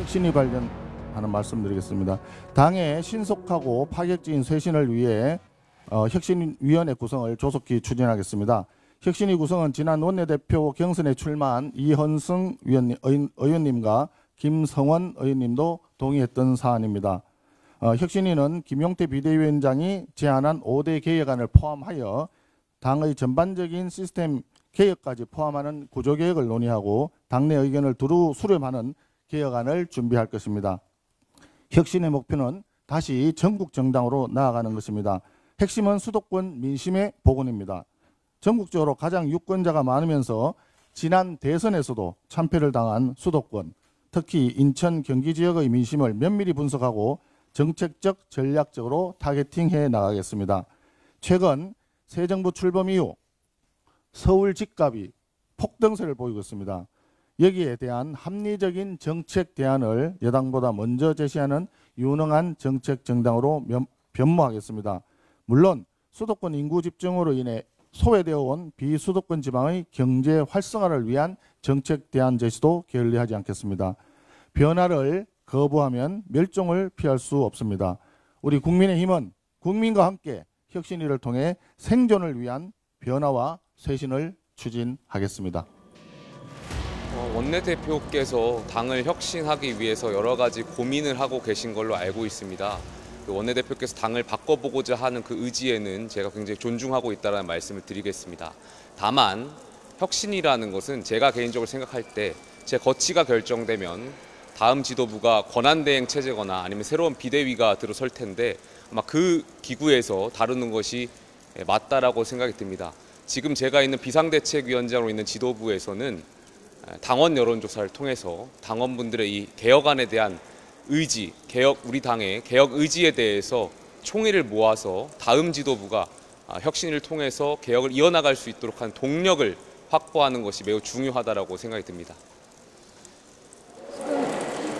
혁신이 관련하는 말씀드리겠습니다. 당의 신속하고 파격적인 쇄신을 위해 혁신위원회 구성을 조속히 추진하겠습니다. 혁신위 구성은 지난 원내대표 경선에 출마한 이헌승 의원님과 김성원 의원님도 동의했던 사안입니다. 혁신위는 김용태 비대위원장이 제안한 5대 개혁안을 포함하여 당의 전반적인 시스템 개혁까지 포함하는 구조개혁을 논의하고 당내 의견을 두루 수렴하는 개혁안을 준비할 것입니다. 혁신의 목표는 다시 전국 정당으로 나아가는 것입니다. 핵심은 수도권 민심의 복원입니다. 전국적으로 가장 유권자가 많으면서 지난 대선에서도 참패를 당한 수도권, 특히 인천, 경기 지역의 민심을 면밀히 분석하고 정책적, 전략적으로 타겟팅해 나가겠습니다. 최근 새 정부 출범 이후 서울 집값이 폭등세를 보이고 있습니다. 여기에 대한 합리적인 정책 대안을 여당보다 먼저 제시하는 유능한 정책 정당으로 변모하겠습니다. 물론 수도권 인구 집중으로 인해 소외되어 온 비수도권 지방의 경제 활성화를 위한 정책 대안 제시도 게을리하지 않겠습니다. 변화를 거부하면 멸종을 피할 수 없습니다. 우리 국민의힘은 국민과 함께 혁신위를 통해 생존을 위한 변화와 쇄신을 추진하겠습니다. 원내대표께서 당을 혁신하기 위해서 여러 가지 고민을 하고 계신 걸로 알고 있습니다. 원내대표께서 당을 바꿔보고자 하는 그 의지에는 제가 굉장히 존중하고 있다는 말씀을 드리겠습니다. 다만 혁신이라는 것은 제가 개인적으로 생각할 때 제 거치가 결정되면 다음 지도부가 권한대행 체제거나 아니면 새로운 비대위가 들어설 텐데 아마 그 기구에서 다루는 것이 맞다라고 생각이 듭니다. 지금 제가 있는 비상대책위원장으로 있는 지도부에서는 당원 여론조사를 통해서 당원분들의 이 개혁안에 대한 의지, 우리 당의 개혁 의지에 대해서 총의를 모아서 다음 지도부가 혁신을 통해서 개혁을 이어나갈 수 있도록 하는 동력을 확보하는 것이 매우 중요하다고 생각이 듭니다. 지금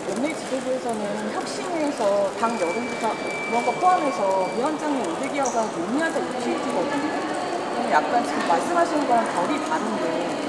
원내 지도부에서는 혁신위에서 당 여론조사 그런 거 포함해서 위원장님 5대 개혁안 논의하자 이렇게 일지거든요. 약간 지금 말씀하시는 거랑 결이 다른데.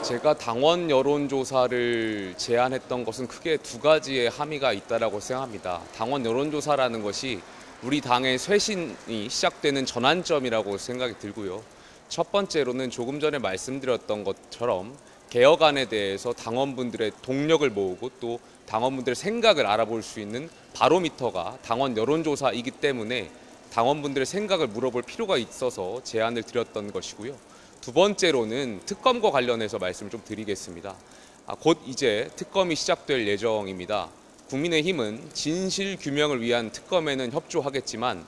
제가 당원 여론조사를 제안했던 것은 크게 두 가지의 함의가 있다고 생각합니다. 당원 여론조사라는 것이 우리 당의 쇄신이 시작되는 전환점이라고 생각이 들고요. 첫 번째로는 조금 전에 말씀드렸던 것처럼 개혁안에 대해서 당원분들의 동력을 모으고 또 당원분들의 생각을 알아볼 수 있는 바로미터가 당원 여론조사이기 때문에 당원분들의 생각을 물어볼 필요가 있어서 제안을 드렸던 것이고요. 두 번째로는 특검과 관련해서 말씀을 좀 드리겠습니다. 곧 이제 특검이 시작될 예정입니다. 국민의힘은 진실 규명을 위한 특검에는 협조하겠지만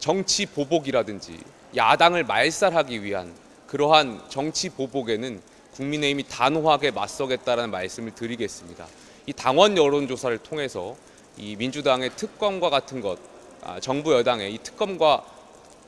정치 보복이라든지 야당을 말살하기 위한 그러한 정치 보복에는 국민의힘이 단호하게 맞서겠다는 말씀을 드리겠습니다. 이 당원 여론조사를 통해서 이 민주당의 특검과 같은 것, 정부 여당의 이 특검과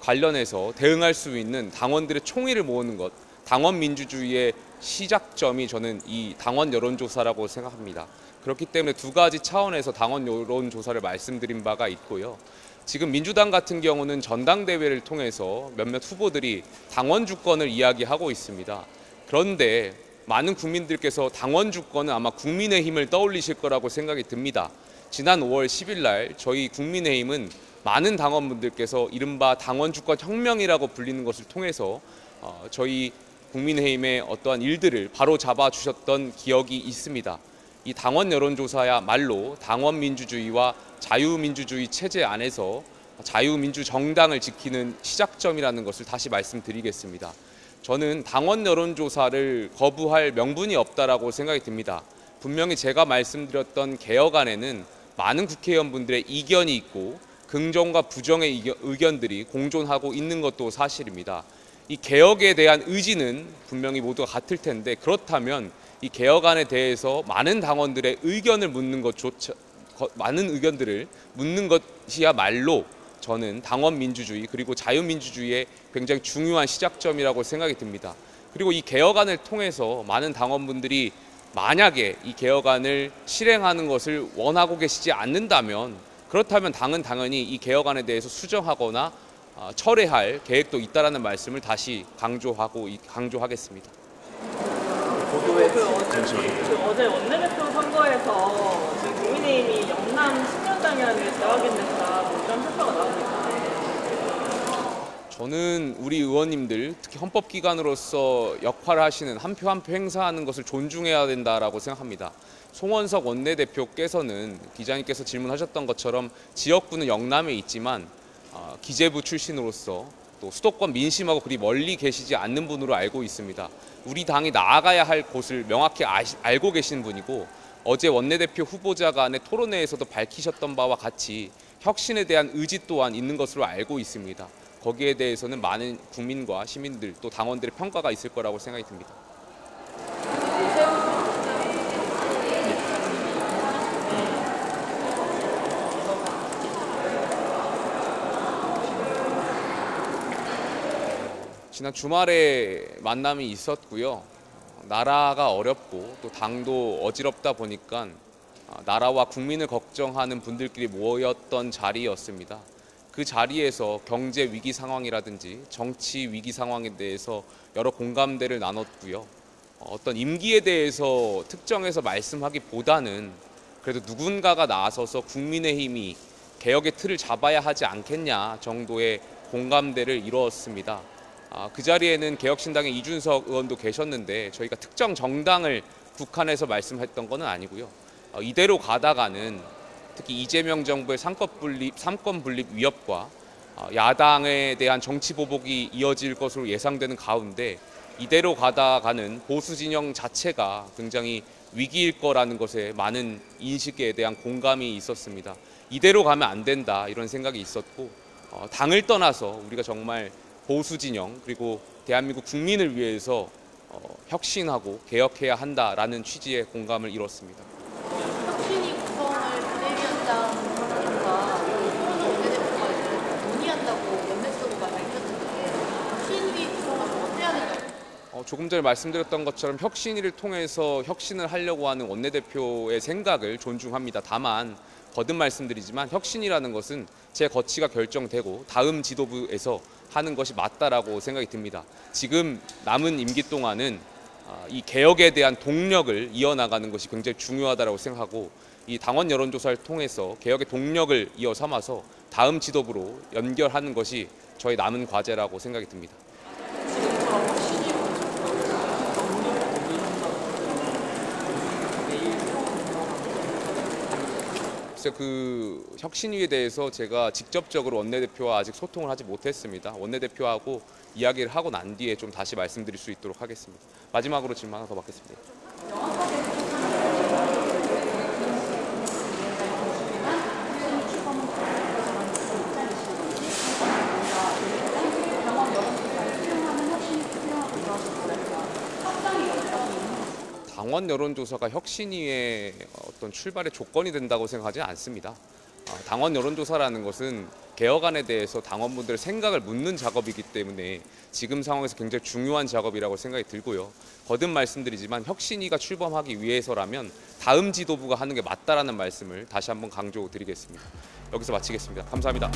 관련해서 대응할 수 있는 당원들의 총의를 모으는 것, 당원 민주주의의 시작점이 저는 이 당원 여론조사라고 생각합니다. 그렇기 때문에 두 가지 차원에서 당원 여론조사를 말씀드린 바가 있고요. 지금 민주당 같은 경우는 전당대회를 통해서 몇몇 후보들이 당원 주권을 이야기하고 있습니다. 그런데 많은 국민들께서 당원 주권은 아마 국민의힘을 떠올리실 거라고 생각이 듭니다. 지난 5월 10일 날 저희 국민의힘은 많은 당원분들께서 이른바 당원 주권 혁명이라고 불리는 것을 통해서 저희 국민의힘의 어떠한 일들을 바로 잡아주셨던 기억이 있습니다. 이 당원 여론조사야말로 당원 민주주의와 자유민주주의 체제 안에서 자유민주정당을 지키는 시작점이라는 것을 다시 말씀드리겠습니다. 저는 당원 여론조사를 거부할 명분이 없다라고 생각이 듭니다. 분명히 제가 말씀드렸던 개혁안에는 많은 국회의원분들의 이견이 있고 긍정과 부정의 의견들이 공존하고 있는 것도 사실입니다. 이 개혁에 대한 의지는 분명히 모두가 같을 텐데 그렇다면 이 개혁안에 대해서 많은 당원들의 의견을 묻는 것조차 많은 의견들을 묻는 것이야말로 저는 당원 민주주의 그리고 자유민주주의의 굉장히 중요한 시작점이라고 생각이 듭니다. 그리고 이 개혁안을 통해서 많은 당원분들이 만약에 이 개혁안을 실행하는 것을 원하고 계시지 않는다면 그렇다면 당은 당연히 이 개혁안에 대해서 수정하거나 철회할 계획도 있다라는 말씀을 다시 강조하겠습니다. 어제 원내대표 선거에서 저는 우리 의원님들, 특히 헌법기관으로서 역할을 하시는 한 표 한 표 행사하는 것을 존중해야 된다라고 생각합니다. 송원석 원내대표께서는 기자님께서 질문하셨던 것처럼 지역구는 영남에 있지만 기재부 출신으로서 또 수도권 민심하고 그리 멀리 계시지 않는 분으로 알고 있습니다. 우리 당이 나아가야 할 곳을 명확히 알고 계신 분이고, 어제 원내대표 후보자 간의 토론회에서도 밝히셨던 바와 같이 혁신에 대한 의지 또한 있는 것으로 알고 있습니다. 거기에 대해서는 많은 국민과 시민들 또 당원들의 평가가 있을 거라고 생각이 듭니다. 지난 주말에 만남이 있었고요. 나라가 어렵고 또 당도 어지럽다 보니까 나라와 국민을 걱정하는 분들끼리 모였던 자리였습니다. 그 자리에서 경제 위기 상황이라든지 정치 위기 상황에 대해서 여러 공감대를 나눴고요. 어떤 임기에 대해서 특정해서 말씀하기보다는 그래도 누군가가 나서서 국민의힘이 개혁의 틀을 잡아야 하지 않겠냐 정도의 공감대를 이루었습니다. 그 자리에는 개혁신당의 이준석 의원도 계셨는데 저희가 특정 정당을 국한해서 말씀했던 건 아니고요. 이대로 가다가는 특히 이재명 정부의 삼권 분립 위협과 야당에 대한 정치 보복이 이어질 것으로 예상되는 가운데 이대로 가다가는 보수 진영 자체가 굉장히 위기일 거라는 것에 많은 인식에 대한 공감이 있었습니다. 이대로 가면 안 된다 이런 생각이 있었고, 당을 떠나서 우리가 정말 보수 진영 그리고 대한민국 국민을 위해서 혁신하고 개혁해야 한다라는 취지의 공감을 이뤘습니다. 혁신이 구성을 비대위원장과 손원석 원내대표가 논의한다고 연내수보가 밝혔는데 혁신위 구성을 어떻게 하는지 조금 전에 말씀드렸던 것처럼 혁신위를 통해서 혁신을 하려고 하는 원내대표의 생각을 존중합니다. 다만 거듭 말씀드리지만 혁신이라는 것은 제 거치가 결정되고 다음 지도부에서 하는 것이 맞다라고 생각이 듭니다. 지금 남은 임기 동안은 이 개혁에 대한 동력을 이어나가는 것이 굉장히 중요하다고 생각하고, 이 당원 여론조사를 통해서 개혁의 동력을 이어 삼아서 다음 지도부로 연결하는 것이 저희 남은 과제라고 생각이 듭니다. 글쎄 그 혁신위에 대해서 제가 직접적으로 원내대표와 아직 소통을 하지 못했습니다. 원내대표하고 이야기를 하고 난 뒤에 좀 다시 말씀드릴 수 있도록 하겠습니다. 마지막으로 질문 하나 더 받겠습니다. 당원 여론조사가 혁신위의 어떤 출발의 조건이 된다고 생각하지 않습니다. 당원 여론조사라는 것은 개혁안에 대해서 당원분들의 생각을 묻는 작업이기 때문에 지금 상황에서 굉장히 중요한 작업이라고 생각이 들고요. 거듭 말씀드리지만 혁신위가 출범하기 위해서라면 다음 지도부가 하는 게 맞다라는 말씀을 다시 한번 강조드리겠습니다. 여기서 마치겠습니다. 감사합니다.